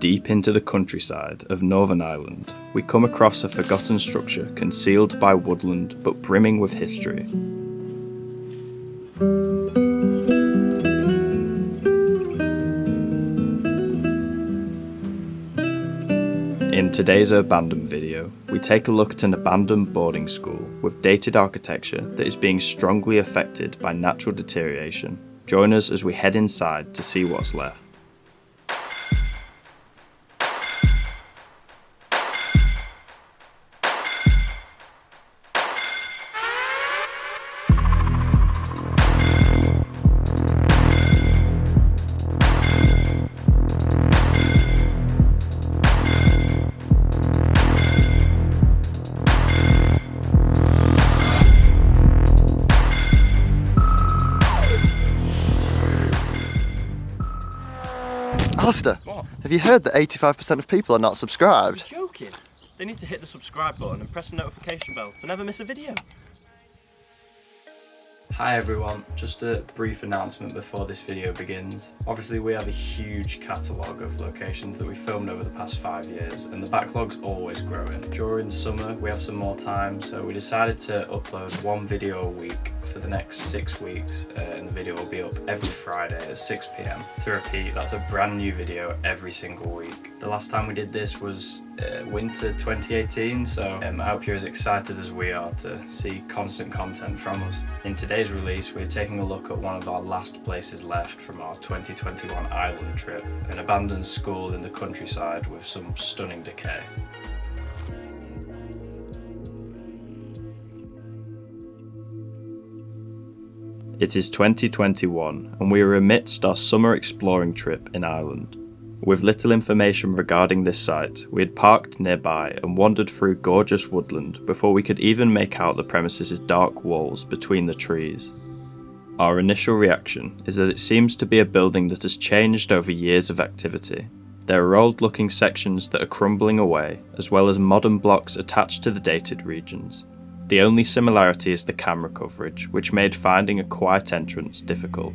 deep into the countryside of Northern Ireland, we come across a forgotten structure concealed by woodland but brimming with history. In today's Urbandoned video, we take a look at an abandoned boarding school with dated architecture that is being strongly affected by natural deterioration. Join us as we head inside to see what's left. Alistair, what? Have you heard that 85% of people are not subscribed? You're joking? They need to hit the subscribe button and press the notification bell to never miss a video. Hi everyone, just a brief announcement before this video begins. Obviously we have a huge catalogue of locations that we've filmed over the past 5 years and the backlog's always growing. During summer we have some more time, so we decided to upload one video a week for the next 6 weeks, and the video will be up every Friday at 6 PM. To repeat, that's a brand new video every single week. The last time we did this was winter 2018, so I hope you're as excited as we are to see constant content from us. In today's release, we're taking a look at one of our last places left from our 2021 Ireland trip, an abandoned school in the countryside with some stunning decay. It is 2021 and we are amidst our summer exploring trip in Ireland. With little information regarding this site, we had parked nearby and wandered through gorgeous woodland before we could even make out the premises' dark walls between the trees. Our initial reaction is that it seems to be a building that has changed over years of activity. There are old-looking sections that are crumbling away, as well as modern blocks attached to the dated regions. The only similarity is the camera coverage, which made finding a quiet entrance difficult.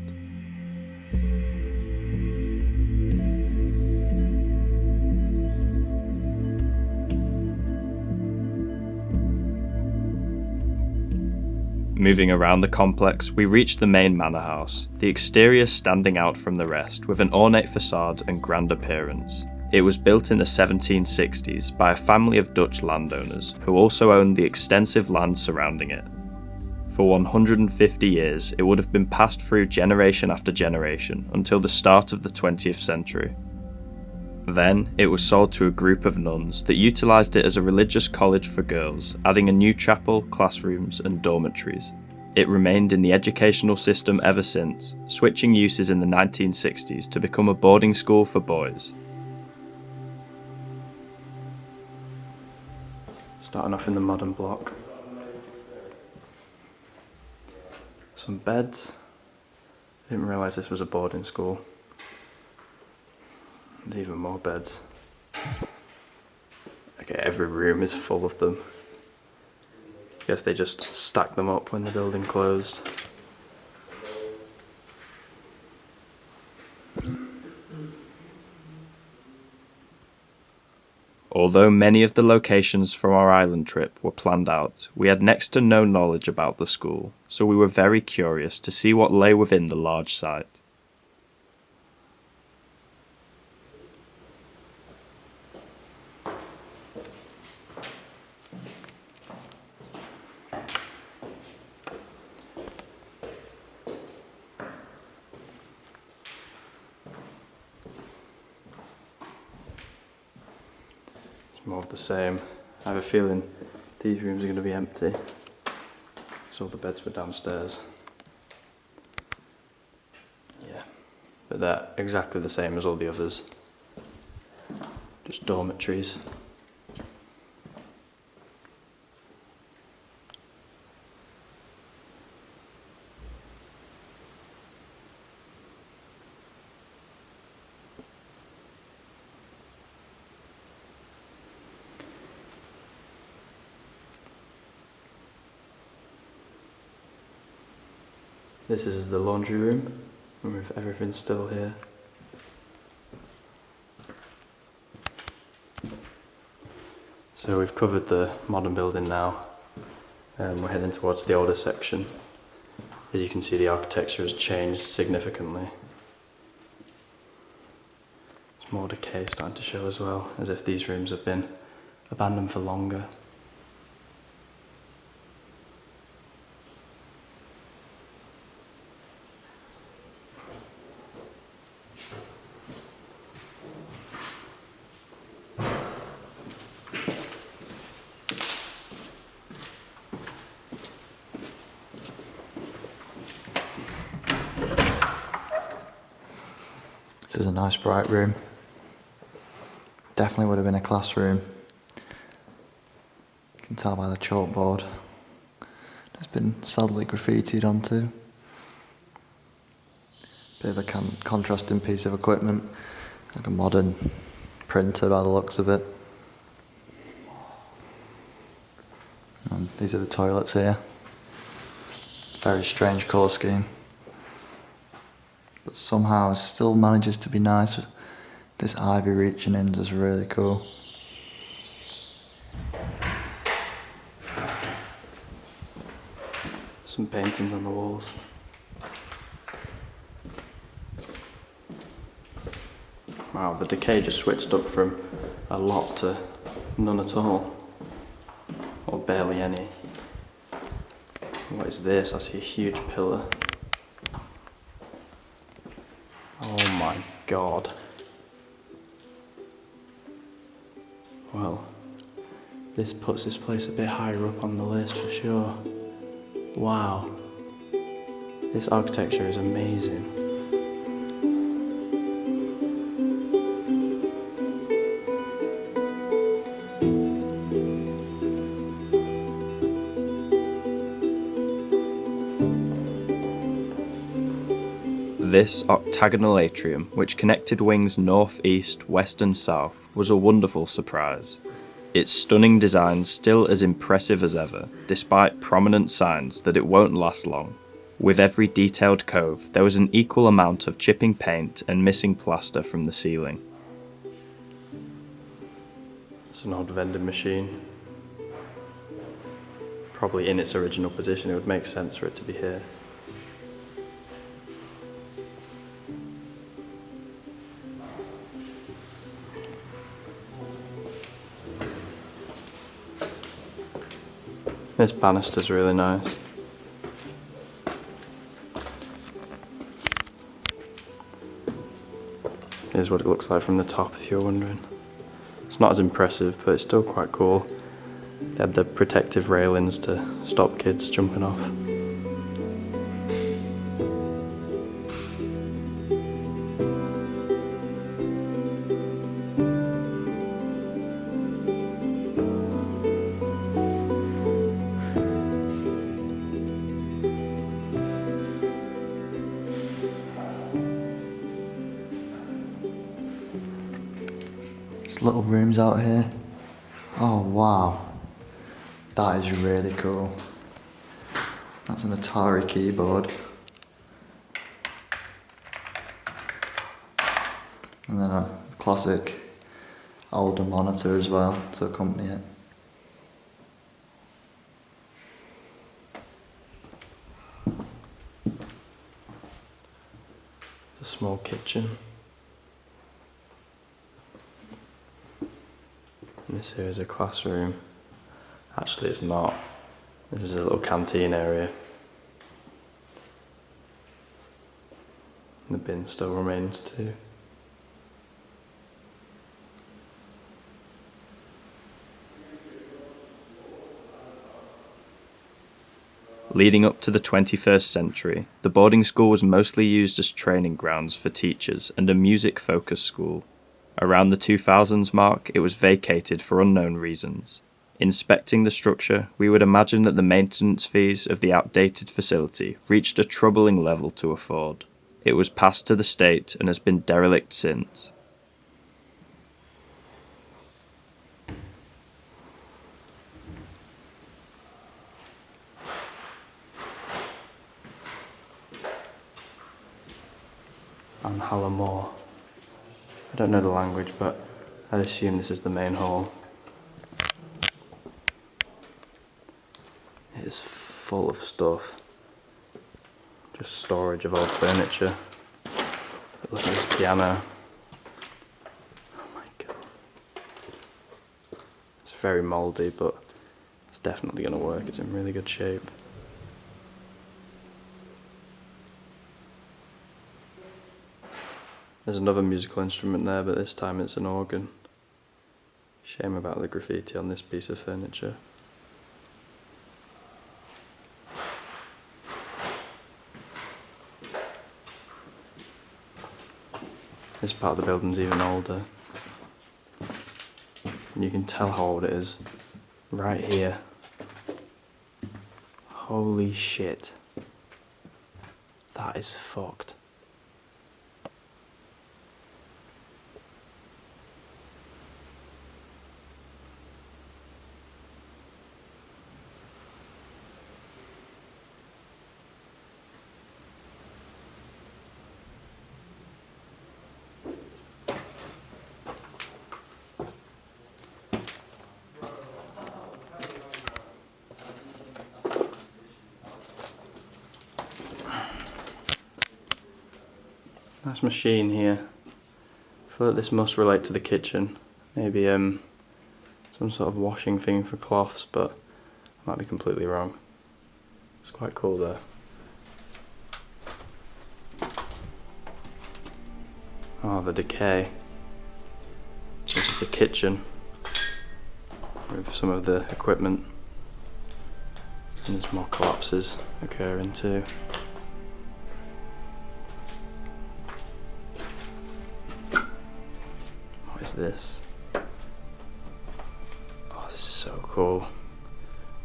Moving around the complex, we reach the main manor house, the exterior standing out from the rest with an ornate facade and grand appearance. It was built in the 1760s by a family of Dutch landowners who also owned the extensive land surrounding it. For 150 years, it would have been passed through generation after generation until the start of the 20th century. Then, it was sold to a group of nuns that utilised it as a religious college for girls, adding a new chapel, classrooms and dormitories. It remained in the educational system ever since, switching uses in the 1960s to become a boarding school for boys. Starting off in the modern block. Some beds. Didn't realise this was a boarding school. And even more beds. Okay, every room is full of them. Guess they just stacked them up when the building closed. Although many of the locations from our island trip were planned out, we had next to no knowledge about the school, so we were very curious to see what lay within the large site. More of the same. I have a feeling these rooms are going to be empty, so all the beds were downstairs. Yeah, but they're exactly the same as all the others, just dormitories. This is the laundry room, with everything still here. So we've covered the modern building now, and we're heading towards the older section. As you can see, the architecture has changed significantly. There's more decay starting to show as well, as if these rooms have been abandoned for longer. This is a nice bright room. Definitely would have been a classroom. You can tell by the chalkboard. It's been sadly graffitied onto. Bit of a contrasting piece of equipment. Like a modern printer by the looks of it. And these are the toilets here. Very strange colour scheme. But somehow it still manages to be nice. This ivy reaching in is really cool. Some paintings on the walls. Wow, the decay just switched up from a lot to none at all. Or barely any. What is this? I see a huge pillar. Oh my god. Well, this puts this place a bit higher up on the list for sure. Wow. This architecture is amazing. This octagonal atrium, which connected wings north, east, west and south, was a wonderful surprise. Its stunning design still as impressive as ever, despite prominent signs that it won't last long. With every detailed cove, there was an equal amount of chipping paint and missing plaster from the ceiling. It's an old vending machine. Probably in its original position, it would make sense for it to be here. This banister's really nice. Here's what it looks like from the top if you're wondering. It's not as impressive, but it's still quite cool. They had the protective railings to stop kids jumping off. There's little rooms out here. Oh wow. That is really cool. That's an Atari keyboard. And then a classic older monitor as well to accompany it. A small kitchen. And this here is a classroom. Actually it's not. This is a little canteen area. The bin still remains too. Leading up to the 21st century, the boarding school was mostly used as training grounds for teachers and a music-focused school. Around the 2000s mark, it was vacated for unknown reasons. Inspecting the structure, we would imagine that the maintenance fees of the outdated facility reached a troubling level to afford. It was passed to the state and has been derelict since. And Hallamore. I don't know the language, but I'd assume this is the main hall. It is full of stuff. Just storage of old furniture. But look at this piano. Oh my god. It's very mouldy, but it's definitely going to work. It's in really good shape. There's another musical instrument there, but this time it's an organ. Shame about the graffiti on this piece of furniture. This part of the building's even older. And you can tell how old it is right here. Holy shit. That is fucked. Nice machine here. I feel like this must relate to the kitchen. Maybe some sort of washing thing for cloths, but I might be completely wrong. It's quite cool though. Oh, the decay. This is the kitchen with some of the equipment. And there's more collapses occurring too. What is this? Oh, this is so cool.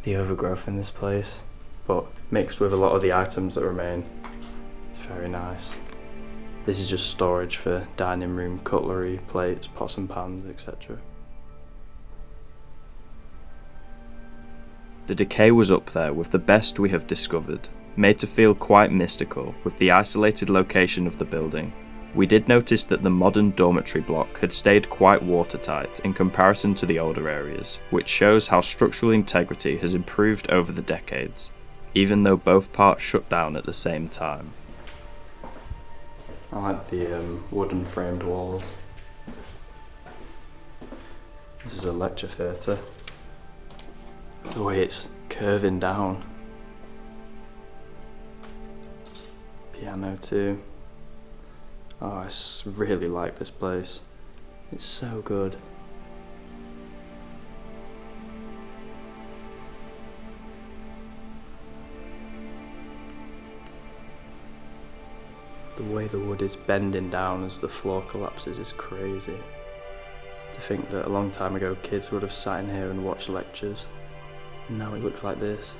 The overgrowth in this place, but mixed with a lot of the items that remain. It's very nice. This is just storage for dining room cutlery, plates, pots and pans, etc. The decay was up there with the best we have discovered, made to feel quite mystical with the isolated location of the building. We did notice that the modern dormitory block had stayed quite watertight in comparison to the older areas, which shows how structural integrity has improved over the decades, even though both parts shut down at the same time. I like the wooden framed walls. This is a lecture theatre. The way it's curving down. Piano too. Oh, I really like this place. It's so good. The way the wood is bending down as the floor collapses is crazy. To think that a long time ago kids would have sat in here and watched lectures. And now it looks like this.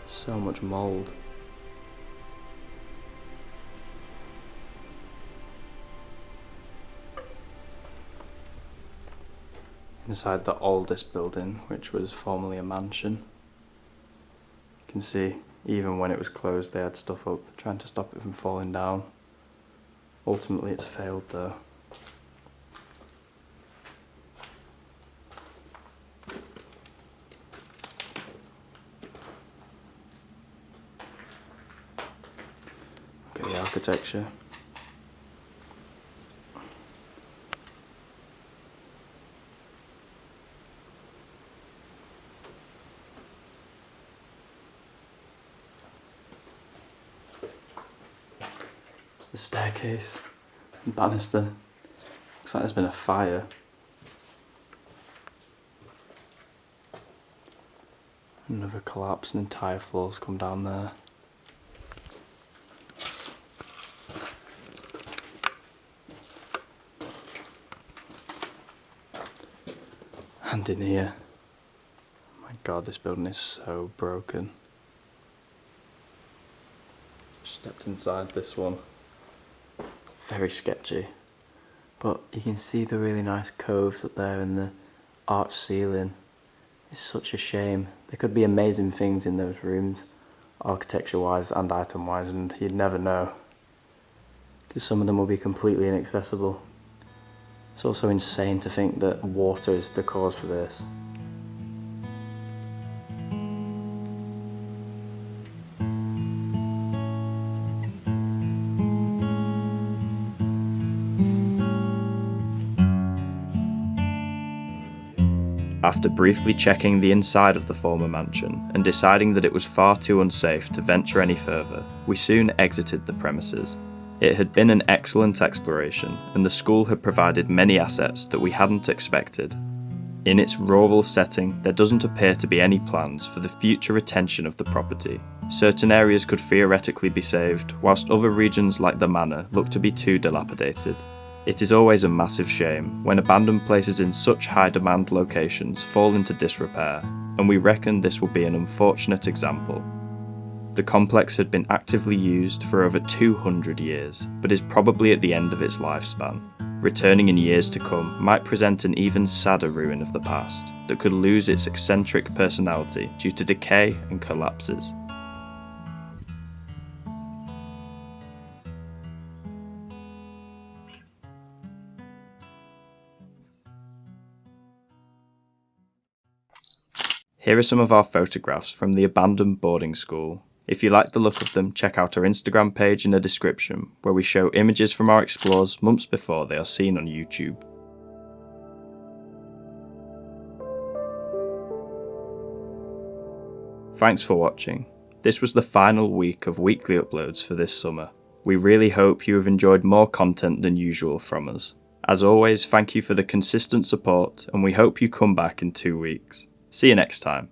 So much mould. Inside the oldest building, which was formerly a mansion, you can see even when it was closed they had stuff up trying to stop it from falling down. Ultimately it's failed though. Look at the architecture. The staircase, the banister. Looks like there's been a fire. Another collapse, an entire floor's come down there. And in here. Oh my god, this building is so broken. Stepped inside this one. Very sketchy, but you can see the really nice coves up there and the arched ceiling. It's such a shame. There could be amazing things in those rooms, architecture wise and item wise, and you'd never know, because some of them will be completely inaccessible. It's also insane to think that water is the cause for this. After briefly checking the inside of the former mansion and deciding that it was far too unsafe to venture any further, we soon exited the premises. It had been an excellent exploration, and the school had provided many assets that we hadn't expected. In its rural setting, there doesn't appear to be any plans for the future retention of the property. Certain areas could theoretically be saved, whilst other regions like the manor look to be too dilapidated. It is always a massive shame when abandoned places in such high demand locations fall into disrepair, and we reckon this will be an unfortunate example. The complex had been actively used for over 200 years, but is probably at the end of its lifespan. Returning in years to come might present an even sadder ruin of the past that could lose its eccentric personality due to decay and collapses. Here are some of our photographs from the abandoned boarding school. If you like the look of them, check out our Instagram page in the description, where we show images from our explores months before they are seen on YouTube. Thanks for watching. This was the final week of weekly uploads for this summer. We really hope you have enjoyed more content than usual from us. As always, thank you for the consistent support, and we hope you come back in 2 weeks. See you next time.